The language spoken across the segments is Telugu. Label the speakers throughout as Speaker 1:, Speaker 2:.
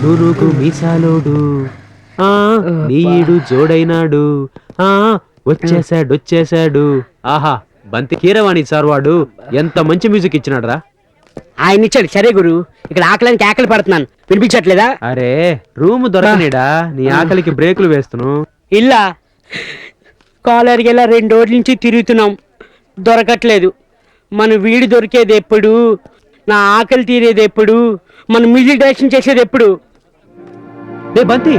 Speaker 1: నూరుకు మీసాలోడు నీడు జోడైనాడు వచ్చేసాడు. ఆహా, బంతి కీరవాణి సార్ వాడు ఎంత మంచి మ్యూజిక్ ఇచ్చినాడు రా.
Speaker 2: ఆయన ఇచ్చాడు సరే గురు, ఇక్కడ ఆకలికి ఆకలి పడుతున్నాను, వినిపించట్లేదా?
Speaker 1: అరే రూమ్ దొరకనేడా, నీ ఆకలికి బ్రేకులు వేస్తున్నావు.
Speaker 2: ఇల్లా కాలర్కి ఇలా 2 రోజుల నుంచి తిరుగుతున్నాం, దొరకట్లేదు. మన వీడు దొరికేది ఎప్పుడు, నా ఆకలి తీరేది ఎప్పుడు, మన మ్యూజిక్ డైరెక్షన్ చేసేది ఎప్పుడు?
Speaker 1: బంతి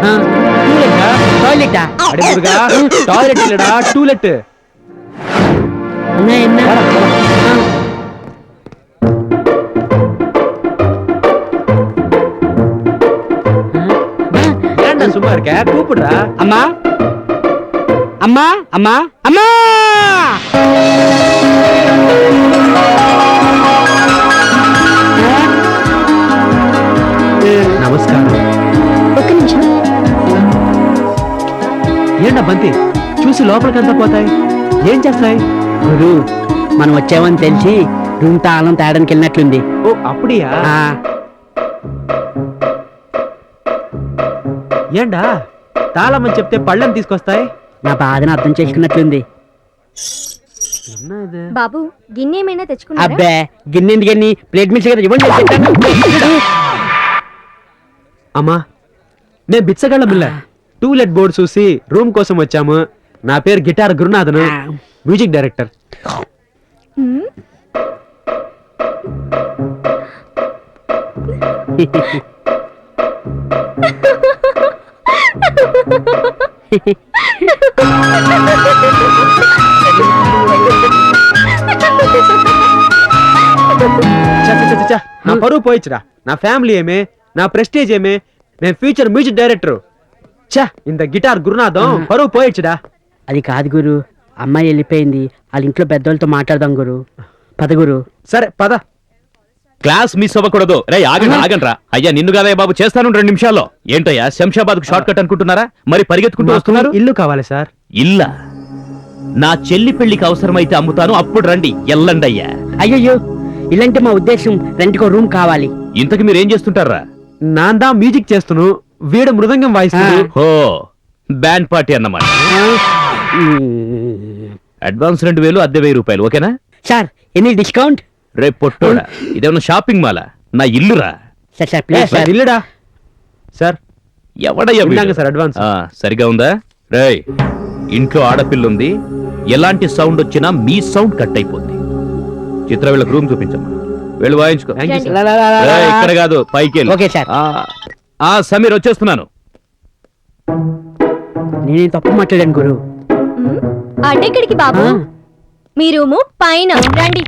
Speaker 2: టాయిలెటా?
Speaker 1: టాయిలెట్ లేడా, టూలెట్. సుమారు కూపుడ్రా.
Speaker 2: అమ్మా అమ్మా అమ్మా అమ్మా
Speaker 1: నమస్కారం.
Speaker 3: ఒక్క నిమిషం.
Speaker 1: ఏంటా బంతి చూసి లోపలికంతా పోతాయి, ఏం చేస్తాయి?
Speaker 2: గురు మనం వచ్చామని తెలిసి రూమ్ తాళం తేడానికి వెళ్ళినట్లుంది.
Speaker 1: ఓ అప్పుడియా? ఏండా తాళమని చెప్తే పళ్ళని తీసుకొస్తాయి?
Speaker 2: నా బాధను అర్థం చేసుకున్నట్లుంది.
Speaker 3: బాబు గిన్నె ఏమైనా తెచ్చుకున్నారా?
Speaker 2: అబ్బే గిన్నె ఎందుకని, ప్లేట్ మిల్స్ కదా ఇవ్వండి.
Speaker 1: అమ్మా నేను బిచ్చగళ్ళ మిల్ల టూలెట్ బోర్డు చూసి రూమ్ కోసం వచ్చాము. నా పేరు గిటార్ గురునాథన్, మ్యూజిక్ డైరెక్టర్. నా పరువు పోయిచ్చురా, నా ఫ్యామిలీ ఏమే, నా ప్రెస్టేజ్ ఏమే, నేను ఫ్యూచర్ మ్యూజిక్ డైరెక్టర్. చా ఇంత గిటార్ గురునాథం పరువు పోయిచ్చుడా.
Speaker 2: అది కాదు గురు, అమ్మాయి వెళ్ళిపోయింది, వాళ్ళ ఇంట్లో పెద్దోళ్ళతో మాట్లాడదాం గురు. పద గురు.
Speaker 1: సరే పద.
Speaker 4: క్లాస్ మిస్ అవ్వకూడదు. రే ఆగండ్రా. అయ్యా నిన్ను కాదయ్య బాబు, చేస్తాను 2 నిమిషాల్లో. ఏంటయ్యా శంషాబాద్ కు షార్ట్ కట్ అనుకుంటున్నారా? మరి పరిగెత్తుకుంటూ వస్తున్నారు.
Speaker 1: ఇల్లు కావాలి సార్.
Speaker 4: ఇల్లా? నా చెల్లి పెళ్లికి అవసరమైతే అమ్ముతాను, అప్పుడు రండి. ఎల్లండి అయ్యా.
Speaker 2: అయ్యయ్యో ఇలాంటి మా ఉద్దేశం, రెంట్కో రూమ్ కావాలి.
Speaker 4: ఇంతకు మీరేం చేస్తుంటారా?
Speaker 1: నాందా మ్యూజిక్ చేస్తును, వీడు మృదంగం వాయిస్తున్నాడు.
Speaker 4: హో బ్యాండ్ పార్టీ అన్నమాట. అడ్వాన్స్ 2000, అద్దె 1000 రూపాయలు. ఓకేనా
Speaker 2: సార్? Any discount?
Speaker 4: రేపు పొట్టోడా, ఇదేమన్నా షాపింగ్ మాలా? నా ఇల్లురా.
Speaker 2: Sir sir please sir.
Speaker 1: ఇల్లుడా సార్?
Speaker 4: ఎవడయ్యా వీడు?
Speaker 1: Sir advance.
Speaker 4: సరిగా ఉందా? రేయ్ ఇంట్లో ఆడపిల్ల ఉంది, ఎలాంటి సౌండ్ వచ్చినా మీ సౌండ్ కట్ అయిపోద్ది. చిత్ర వీళ్ళకి రూమ్ చూపించమ్మా, వెళ్ళి వాయించుకో. ఇక్కడ కాదు, పైకి.
Speaker 2: Okay sir.
Speaker 4: సమీర్ వచ్చేస్తున్నాను.
Speaker 2: నేనేం తప్పు మాట్లాడాను గురు.
Speaker 3: అడ్డెక్కడికి బాబు, మీ రూము పైన రండి.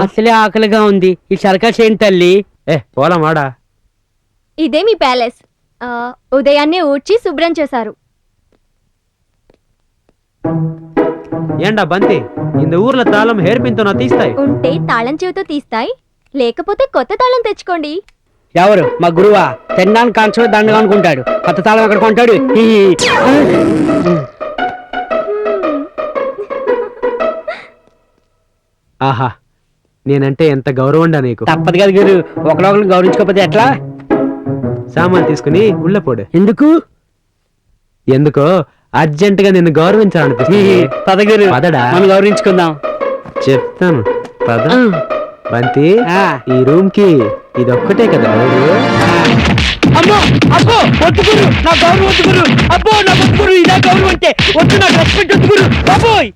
Speaker 2: అసలే ఆకలిగా ఉంది, ఈ సర్కస్ ఏంటి తల్లి?
Speaker 1: పోలా మాడా.
Speaker 3: ఇదే మీ ప్యాలెస్. ఉదయాన్నే ఊడ్చి శుభ్రం చేశారు.
Speaker 1: ఏండా బంతి, இந்த ஊர்ல తాళం హెయిర్ పిన్ తో నా తీస్తాయి.
Speaker 3: ఉంటే తాళం చెవితో తీస్తాయి, లేకపోతే కొత్త తాళం తెచ్చుకోండి.
Speaker 2: ఎవరు? మా గురువా? తిన్నాను కాన్సర్ దండగా అనుకుంటాడు, కొత్త తాళం ఎక్కడ కొంటాడు?
Speaker 1: ఆహా, నేనంటే ఎంత గౌరవండా నీకు.
Speaker 2: తప్పదు కదా గురు, ఒకరొకరు గౌరవించుకోకపోతే ఎట్లా?
Speaker 1: సామాన్ తీసుకుని ఉళ్ళపోడు.
Speaker 2: ఎందుకు?
Speaker 1: ఎందుకో అర్జెంట్ గా నిన్ను గౌరవించాలనిపిస్తుంది.
Speaker 2: పద గురు,
Speaker 1: పదడా,
Speaker 2: మనం గౌరవించుకుందాం.
Speaker 1: చెప్తాను పద. బంతి,
Speaker 2: ఆ.
Speaker 1: ఈ రూమ్ కి ఇదొక్కటే కదా డోరు?
Speaker 2: అమ్మో అబ్బో వద్దు గురు, నా గౌరవం వద్దు గురు. అబ్బో నా వద్దు గురు, ఇదా గౌరవం అంటే వద్దు, నాకు రెస్పెక్ట్ వద్దు గురు. అబ్బోయ్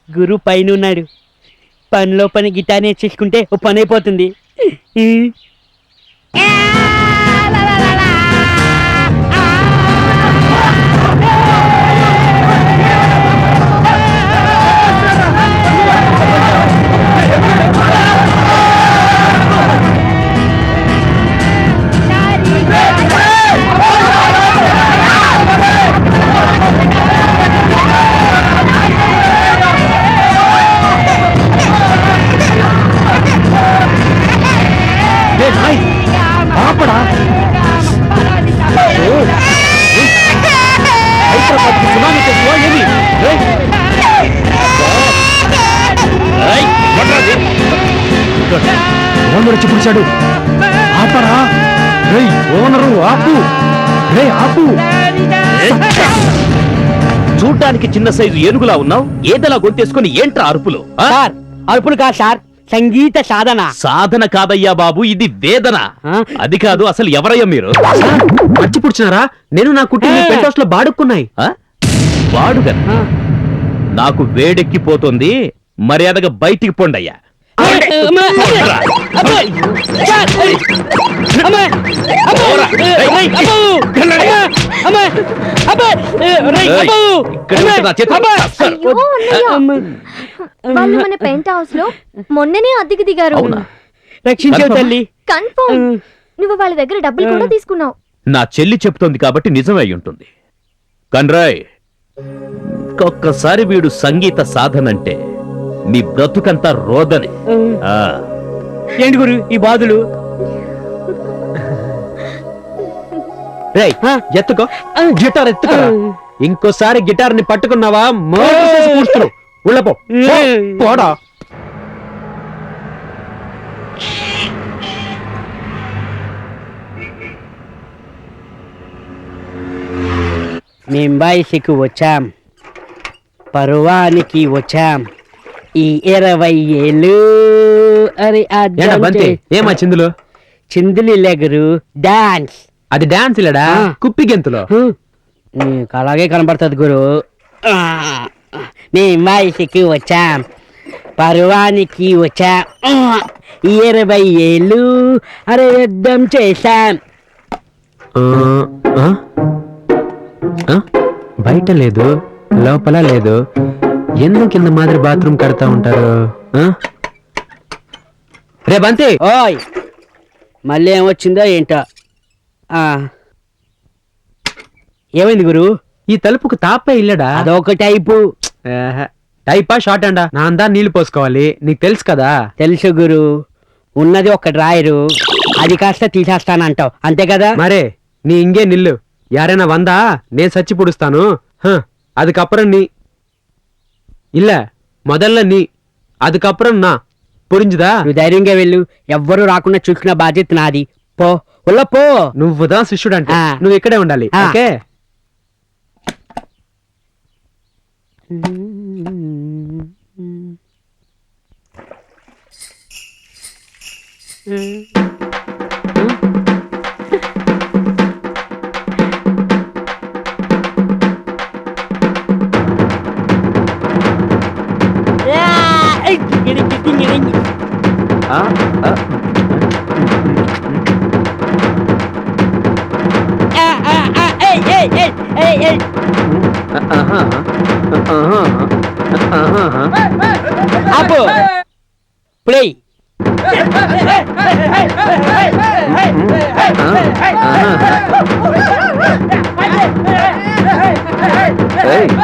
Speaker 2: గురు పైన ఉన్నాడు, పనిలో పని గిటార్ నేర్చేసుకుంటే ఓ పని అయిపోతుంది.
Speaker 1: ఓనర్ వచ్చి పిలిచాడు. ఆపరా రేయ్, ఓనరు ఆపు, రే ఆపు.
Speaker 4: చూడ్డానికి చిన్న సైజు ఏనుగులా ఉన్నావు, ఏదలా గొంతేసుకుని ఏంట్రా అరుపులు ఆ?
Speaker 2: సార్ అరుపులు కాదు సార్, సంగీత సాధన.
Speaker 4: సాధన కాదయ్యా బాబు, ఇది వేదన.
Speaker 2: ఆ?
Speaker 4: అది కాదు, అసలు ఎవరయ్యా మీరు?
Speaker 1: మర్చి పుడిచినారా? నేను నా కుటుంబ పెంట్ హౌస్ లో బాడుక్కున్నాయి.
Speaker 4: ఆ? వాడుగా
Speaker 2: ఆ.
Speaker 4: నాకు వేడెక్కిపోతుంది, మర్యాదగా బయటికి పొండయ్యా.
Speaker 3: అయ్యో, అన్నయ్య. వాళ్ళు మన పెంట్ హౌస్ లో మొన్ననే అద్దెకి దిగారు.
Speaker 4: అవునా?
Speaker 2: రక్షించావు తల్లి.
Speaker 3: కన్ఫర్మ్. నువ్వు వాళ్ళ దగ్గర డబ్బులు కూడా తీసుకున్నావు.
Speaker 4: నా చెల్లి చెప్తోంది కాబట్టి నిజమై ఉంటుంది. కన్రాయ్, ఒక్కసారి వీడు సంగీత సాధనంటే నీ బ్రతుకంతా రోదనే. ఆ,
Speaker 2: ఏంటి గురు ఈ బాధలు?
Speaker 1: రేయ్ ఎత్తుకో, గిటార్ ఎత్తుకో. ఇంకోసారి గిటార్ ని పట్టుకున్నావా మోసేసి కూర్చున్నావు. ఉళ్ళపో పోడా.
Speaker 2: మేం బాయిసికి వచ్చాం, పర్వానికి వచ్చాం. ఈ 20 ఏళ్ళు అరే
Speaker 1: ఏంటా బంతి, ఏమా చిందులు?
Speaker 2: చిందులు లెగరు డాన్స్.
Speaker 1: అది డాన్స్ లేడా,
Speaker 2: ఆ.
Speaker 1: కుప్పి గెంతులో.
Speaker 2: నీకు అలాగే కనబడుతుంది గురు. మేం బాయిసికి వచ్చాం, పర్వానికి వచ్చాం. ఈ 20 ఏళ్ళు అరే యుద్ధం చేశాం.
Speaker 1: ఆ? ఆ? బయట లేదు, లోపల లేదు. ఎందుకు కింద మాదిరి బాత్రూమ్ కడతా ఉంటారు? ఆ? రే బంతి,
Speaker 2: ఓయ్ మళ్ళీ ఏమొచ్చిందో ఏంటో. ఆ ఏమైంది గురు?
Speaker 1: ఈ తలుపుకు తాపే ఇల్లడా?
Speaker 2: అదొక టైపు.
Speaker 1: ఆహా. టైపా షార్ట్ అండా? నా అందా నీళ్లు పోసుకోవాలి, నీకు తెలుసు కదా.
Speaker 2: తెలుసు గురు, ఉన్నది ఒక డ్రాయరు, అది కాస్త తీసేస్తానంటావు అంతే కదా?
Speaker 1: మరే நீ இங்கே நில்லு, யாரேனா வந்தா నేను சச்சி புடிஸ்தானு. அதுக்கப்புறம் நீ இல்ல, முதல்ல நீ, அதுக்கப்புறம் నా. పురించుదా?
Speaker 2: నువ్వు ధైర్యంగా వెళ్ళు, ఎవ్వరూ రాకుండా చూసుకున్న బాధ్యత నాది. పో ఉల్ల పో.
Speaker 1: నువ్వుదా శిష్యుడు అంటే,
Speaker 2: ఆ.
Speaker 1: నువ్వు ఇక్కడే ఉండాలి.
Speaker 2: ఆ.
Speaker 1: ఓకే? ఆ? ఆ. ఆహా. ఆహా. ఆహా.
Speaker 2: ఆపు ప్లే.
Speaker 1: ఏయ్.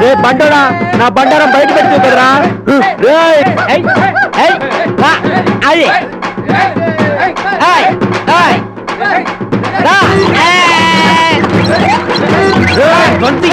Speaker 1: రే బండోడా, నా బండారం బయట పెడుతూ కదరా.
Speaker 2: అది
Speaker 1: బంతి.